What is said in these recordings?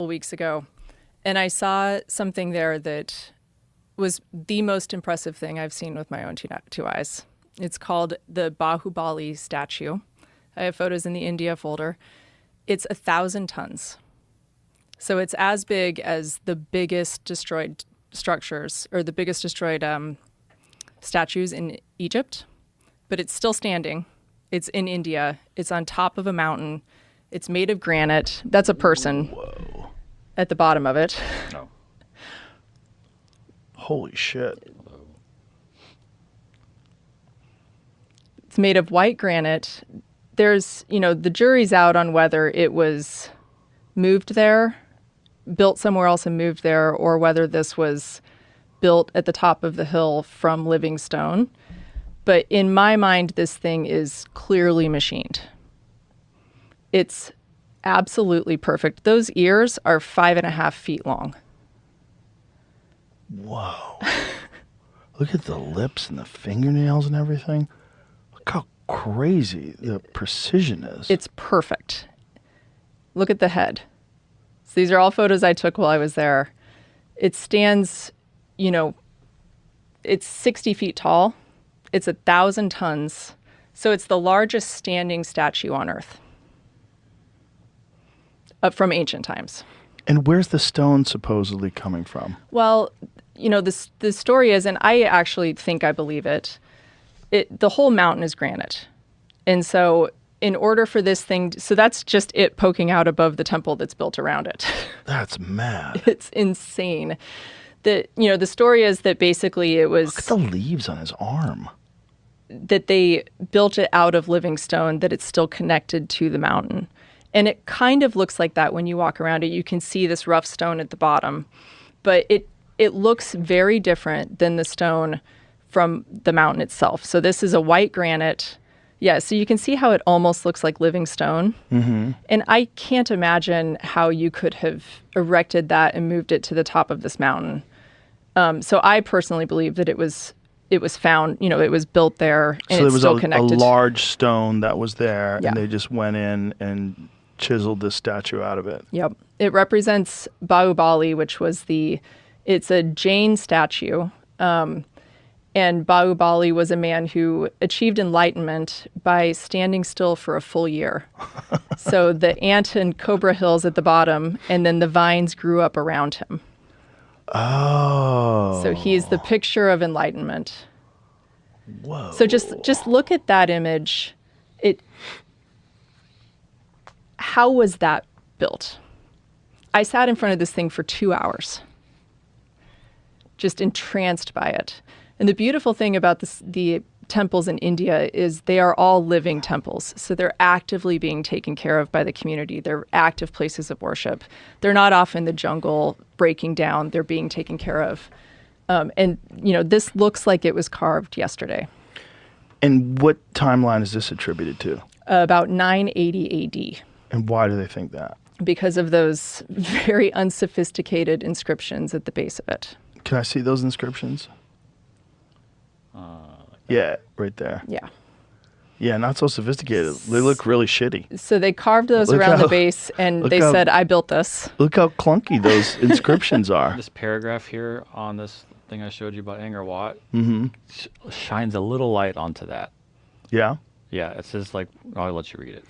couple weeks ago, and I saw something there that was the most impressive thing I've seen with my own two eyes. It's called the Bahubali statue. I have photos in the India folder. It's 1,000 tons. So it's as big as the biggest destroyed structures, or the biggest destroyed statues in Egypt, but it's still standing. It's in India. It's on top of a mountain. It's made of granite. That's a person. Whoa. At the bottom of it. No. Holy shit. It's made of white granite. There's, the jury's out on whether it was moved there, built somewhere else and moved there, or whether this was built at the top of the hill from living stone. But in my mind, this thing is clearly machined. It's absolutely perfect. Those ears are 5.5 feet long. Whoa. Look at the lips and the fingernails and everything. Look how crazy the precision is. It's perfect. Look at the head. So these are all photos I took while I was there. It stands, it's 60 feet tall. It's 1,000 tons. So it's the largest standing statue on Earth from ancient times. And where's the stone supposedly coming from? Well, the story is, and I actually think I believe it, the whole mountain is granite. And so in order for this thing, so that's just it poking out above the temple that's built around it. That's mad. It's insane. The story is that basically it was... Look at the leaves on his arm. That they built it out of living stone, that it's still connected to the mountain. And it kind of looks like that when you walk around it. You can see this rough stone at the bottom. But it looks very different than the stone from the mountain itself. So this is a white granite. Yeah, so you can see how it almost looks like living stone. Mm-hmm. And I can't imagine how you could have erected that and moved it to the top of this mountain. So I personally believe that it was found, it was built there, and so it's still connected. So there was a large stone that was there, Yeah. and they just went in and chiseled this statue out of it. Yep. It represents Bahubali, which was it's a Jain statue. And Bahubali was a man who achieved enlightenment by standing still for a full year. So the ant and cobra hills at the bottom, and then the vines grew up around him. Oh. So he's the picture of enlightenment. Whoa. So just look at that image. How was that built? I sat in front of this thing for 2 hours, just entranced by it. And the beautiful thing about the temples in India is they are all living temples. So they're actively being taken care of by the community. They're active places of worship. They're not off in the jungle breaking down. They're being taken care of. And this looks like it was carved yesterday. And what timeline is this attributed to? About 980 AD. And why do they think that? Because of those very unsophisticated inscriptions at the base of it. Can I see those inscriptions? Yeah, right there. Yeah. Yeah, not so sophisticated. They look really shitty. So they carved those around the base, and they said, I built this. Look how clunky those inscriptions are. This paragraph here on this thing I showed you about Angkor Wat shines a little light onto that. Yeah? Yeah, it says I'll let you read it.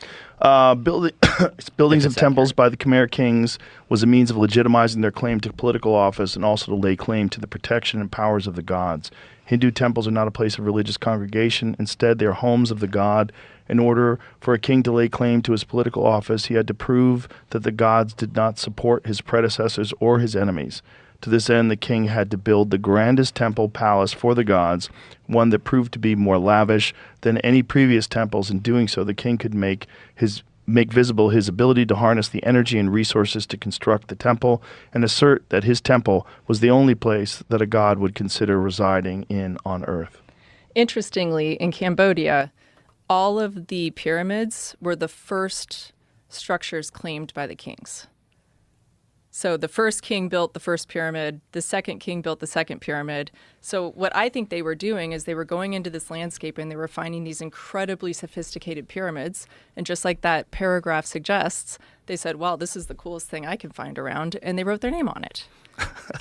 Buildings of temples by the Khmer kings was a means of legitimizing their claim to political office and also to lay claim to the protection and powers of the gods. Hindu temples are not a place of religious congregation. Instead, they are homes of the god. In order for a king to lay claim to his political office, he had to prove that the gods did not support his predecessors or his enemies. To this end, the king had to build the grandest temple palace for the gods, one that proved to be more lavish than any previous temples. In doing so, the king could make visible his ability to harness the energy and resources to construct the temple and assert that his temple was the only place that a god would consider residing in on earth. Interestingly, in Cambodia, all of the pyramids were the first structures claimed by the kings. So the first king built the first pyramid, the second king built the second pyramid. So what I think they were doing is they were going into this landscape and they were finding these incredibly sophisticated pyramids. And just like that paragraph suggests, they said, wow, this is the coolest thing I can find around. And they wrote their name on it.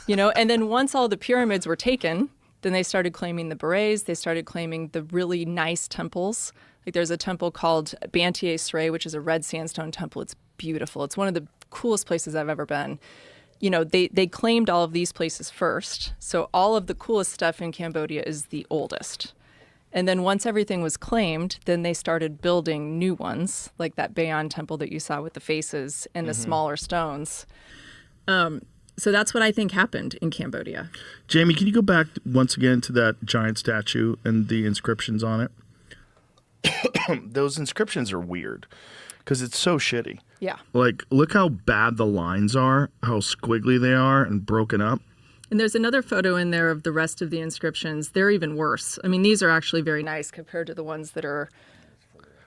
And then once all the pyramids were taken, then they started claiming the berets. They started claiming the really nice temples. Like there's a temple called Bantier Srey, which is a red sandstone temple. It's beautiful. It's one of the coolest places I've ever been. They claimed all of these places first. So all of the coolest stuff in Cambodia is the oldest. And then once everything was claimed, then they started building new ones, like that Bayon temple that you saw with the faces and the smaller stones. So that's what I think happened in Cambodia. Jamie, can you go back once again to that giant statue and the inscriptions on it? Those inscriptions are weird because it's so shitty. Yeah. Like, look how bad the lines are, how squiggly they are and broken up. And there's another photo in there of the rest of the inscriptions. They're even worse. I mean, these are actually very nice compared to the ones that are...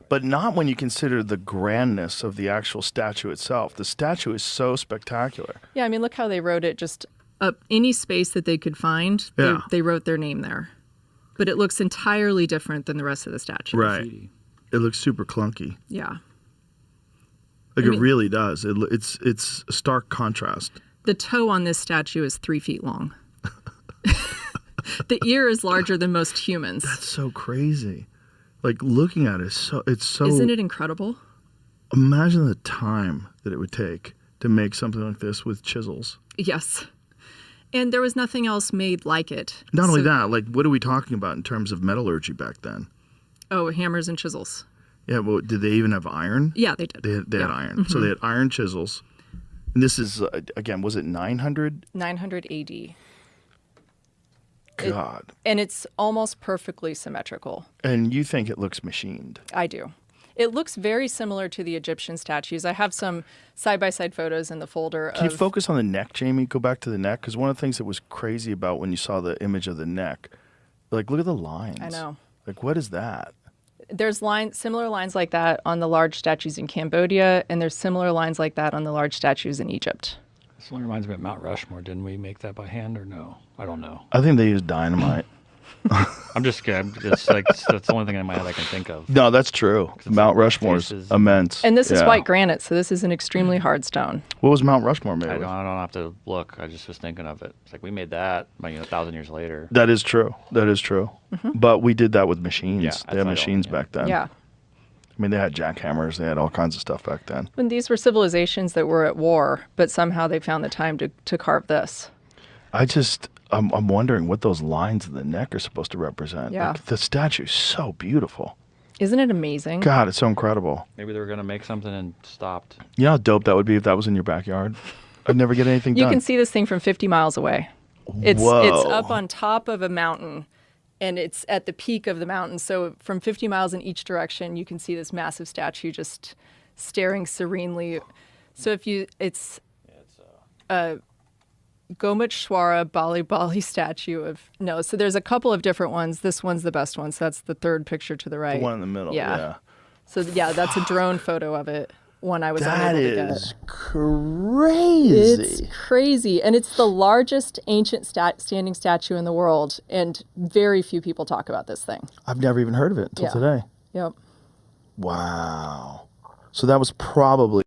But not when you consider the grandness of the actual statue itself. The statue is so spectacular. Yeah, I mean, look how they wrote it just up any space that they could find. Yeah. They wrote their name there. But it looks entirely different than the rest of the statue. Right. It looks super clunky. Yeah. Like, it really does. It's a stark contrast. The toe on this statue is 3 feet long. The ear is larger than most humans. That's so crazy. Like, looking at it, it's so... Isn't it incredible? Imagine the time that it would take to make something like this with chisels. Yes. And there was nothing else made like it. Not only that, like, what are we talking about in terms of metallurgy back then? Oh, hammers and chisels. Yeah, well, did they even have iron? Yeah, they did. They had iron. Mm-hmm. So they had iron chisels. And this is, again, was it 900? 900 AD. God. And it's almost perfectly symmetrical. And you think it looks machined? I do. It looks very similar to the Egyptian statues. I have some side-by-side photos in the folder. Can you focus on the neck, Jamie? Go back to the neck. Because one of the things that was crazy about when you saw the image of the neck, like, look at the lines. I know. Like, what is that? There's similar lines like that on the large statues in Cambodia, and there's similar lines like that on the large statues in Egypt. This one reminds me of Mount Rushmore. Didn't we make that by hand or no? I don't know. I think they used dynamite. I'm just scared. It's like that's the only thing in my head I can think of. No, that's true. Mount Rushmore's immense. And this is white granite, so this is an extremely hard stone. What was Mount Rushmore made I with? don't have to look. I just was thinking of it. It's like we made that 1,000 years later. That is true. That is true. Mm-hmm. But we did that with machines. Yeah, they had machines back then. Yeah. I mean, they had jackhammers. They had all kinds of stuff back then. And these were civilizations that were at war, but somehow they found the time to carve this. I'm wondering what those lines in the neck are supposed to represent. Yeah. Like, the statue's so beautiful. Isn't it amazing? God, it's so incredible. Maybe they were going to make something and stopped. You know how dope that would be if that was in your backyard? I'd never get anything done. You can see this thing from 50 miles away. It's up on top of a mountain, and it's at the peak of the mountain. So from 50 miles in each direction, you can see this massive statue just staring serenely. So it's a Gomachwara Bali statue so there's a couple of different ones. This one's the best one. So that's the third picture to the right. The one in the middle. Yeah. So that's a drone photo of it. One I was unable to get. That is crazy. It's crazy. And it's the largest ancient standing statue in the world. And very few people talk about this thing. I've never even heard of it until today. Yep. Wow. So that was probably